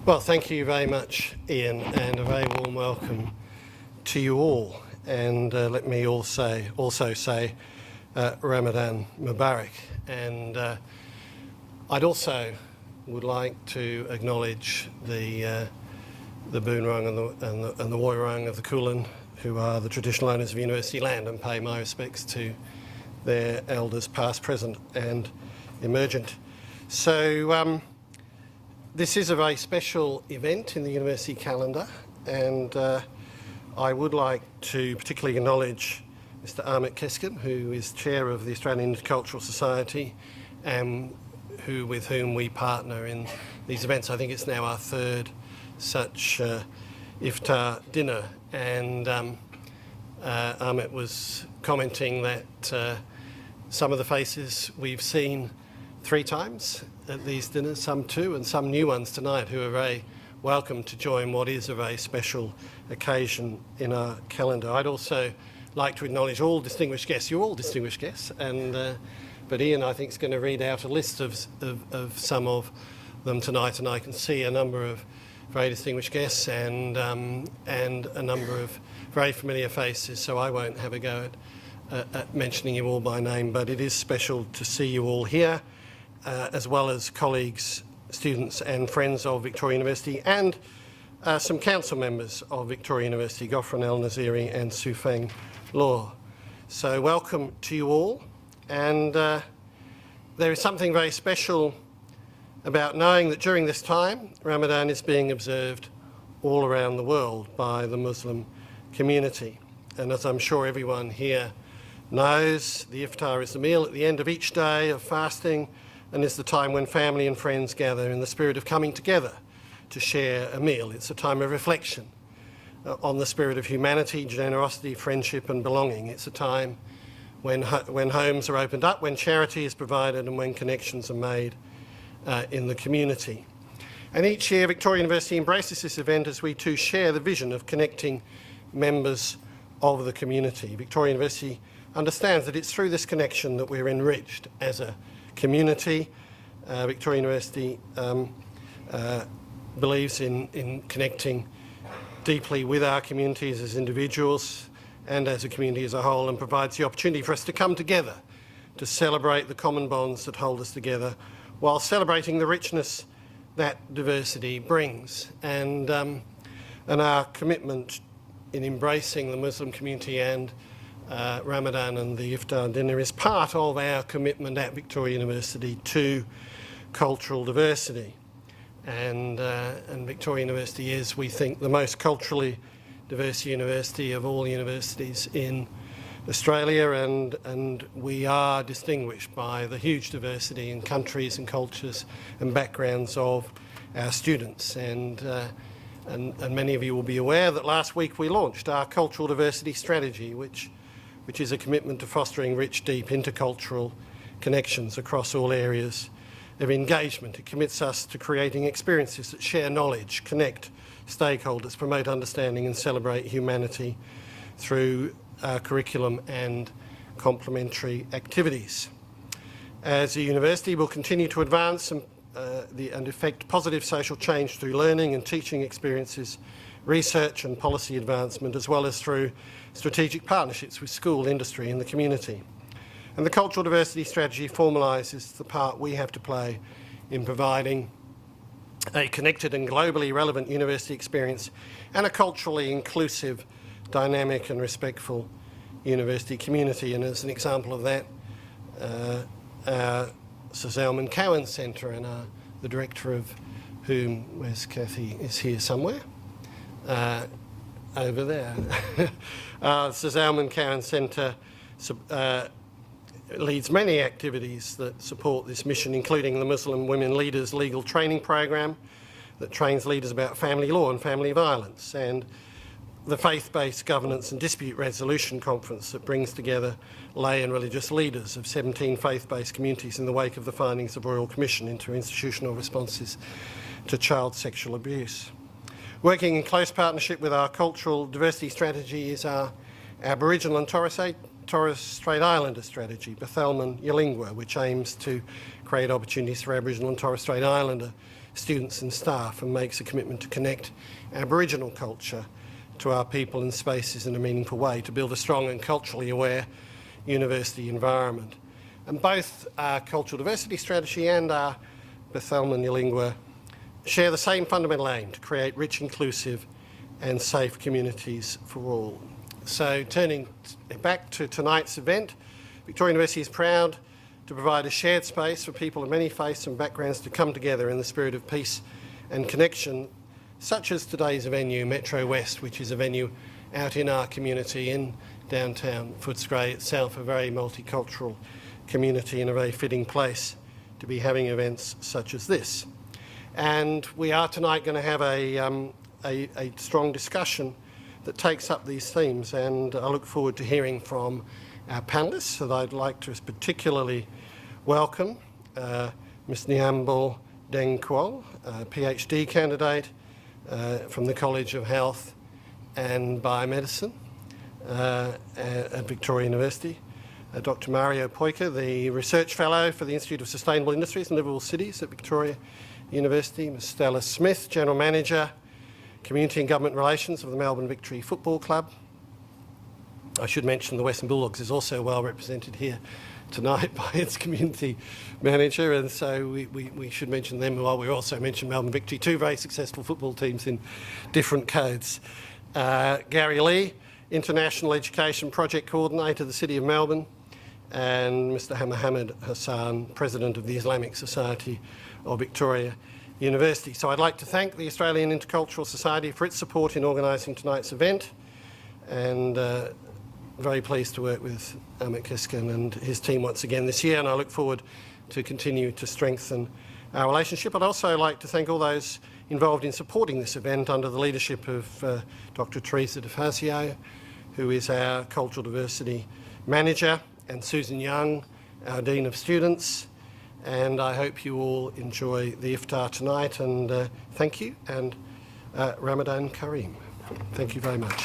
Well, thank you very much, Ian, and a very warm welcome to you all. And let me also say Ramadan Mubarak. And I'd also would like to acknowledge the Boonwurrung and the Woiwurrung of the Kulin, who are the traditional owners of university land, and pay my respects to their elders past, present and emergent. So this is a very special event in the university calendar, and I would like to particularly acknowledge Mr. Amit Keskin, who is chair of the Australian Intercultural Society and with whom we partner in these events. I think it's now our third such Iftar dinner, and Amit was commenting that some of the faces we've seen 3 times at these dinners, some 2 and some new ones tonight, who are very welcome to join what is a very special occasion in our calendar. I'd also like to acknowledge all distinguished guests. You're all distinguished guests, and but Ian, I think, is going to read out a list of some of them tonight, and I can see a number of very distinguished guests and a number of very familiar faces, so I won't have a go at mentioning you all by name, but it is special to see you all here, as well as colleagues, students and friends of Victoria University, and some council members of Victoria University, Ghofran El Naziri and Sufeng Law. So welcome to you all, and there is something very special about knowing that during this time Ramadan is being observed all around the world by the Muslim community. And as I'm sure everyone here knows, the Iftar is the meal at the end of each day of fasting, and is the time when family and friends gather in the spirit of coming together to share a meal. It's a time of reflection on the spirit of humanity, generosity, friendship and belonging. It's a time when homes are opened up, when charity is provided and when connections are made in the community. And each year Victoria University embraces this event as we too share the vision of connecting members of the community. Victoria University understands that it's through this connection that we're enriched as a community. Victoria University believes in connecting deeply with our communities as individuals and as a community as a whole, and provides the opportunity for us to come together to celebrate the common bonds that hold us together, while celebrating the richness that diversity brings. And our commitment in embracing the Muslim community and Ramadan and the Iftar dinner is part of our commitment at Victoria University to cultural diversity. And Victoria University is, we think, the most culturally diverse university of all universities in Australia, and we are distinguished by the huge diversity in countries and cultures and backgrounds of our students. And many of you will be aware that last week we launched our cultural diversity strategy, which is a commitment to fostering rich, deep intercultural connections across all areas of engagement. It commits us to creating experiences that share knowledge, connect stakeholders, promote understanding and celebrate humanity through our curriculum and complementary activities. As a university, we'll continue to advance and effect positive social change through learning and teaching experiences, research and policy advancement, as well as through strategic partnerships with school, industry and the community. And the cultural diversity strategy formalises the part we have to play in providing a connected and globally relevant university experience and a culturally inclusive, dynamic and respectful university community. And as an example of that, our Sir Zalman Cowan Centre, and the director of whom, where's Kathy, is here somewhere, over there. Sir Zalman Cowan Centre leads many activities that support this mission, including the Muslim Women Leaders Legal Training Program that trains leaders about family law and family violence, and the Faith-Based Governance and Dispute Resolution Conference that brings together lay and religious leaders of 17 faith-based communities in the wake of the findings of Royal Commission into institutional responses to child sexual abuse. Working in close partnership with our cultural diversity strategy is our Aboriginal and Torres Strait Islander strategy, Bethalman Yalingwa, which aims to create opportunities for Aboriginal and Torres Strait Islander students and staff, and makes a commitment to connect Aboriginal culture to our people and spaces in a meaningful way to build a strong and culturally aware university environment. And both our cultural diversity strategy and our Bethalman Yalingua share the same fundamental aim: to create rich, inclusive and safe communities for all. So turning back to tonight's event, Victoria University is proud to provide a shared space for people of many faiths and backgrounds to come together in the spirit of peace and connection, such as today's venue, Metro West, which is a venue out in our community in downtown Footscray itself, a very multicultural community and a very fitting place to be having events such as this. And we are tonight going to have a strong discussion that takes up these themes, and I look forward to hearing from our panellists. So I'd like to particularly welcome Ms. Nyambul Deng Kuo, a PhD candidate from the College of Health and Biomedicine at Victoria University. Dr. Mario Poika, the Research Fellow for the Institute of Sustainable Industries and Livable Cities at Victoria University. Ms. Stella Smith, General Manager, Community and Government Relations of the Melbourne Victory Football Club. I should mention the Western Bulldogs is also well represented here tonight by its community manager, and so we should mention them while we also mention Melbourne Victory, two very successful football teams in different codes. Gary Lee, International Education Project Coordinator of the City of Melbourne, and Mr. Mohammed Hassan, President of the Islamic Society of Victoria University. So I'd like to thank the Australian Intercultural Society for its support in organising tonight's event, and very pleased to work with Amit Kiskan and his team once again this year, and I look forward to continue to strengthen our relationship. I'd also like to thank all those involved in supporting this event under the leadership of Dr. Teresa De Fazio, who is our Cultural Diversity Manager, and Susan Young, our Dean of Students. And I hope you all enjoy the Iftar tonight, and thank you, and Ramadan Kareem. Thank you very much.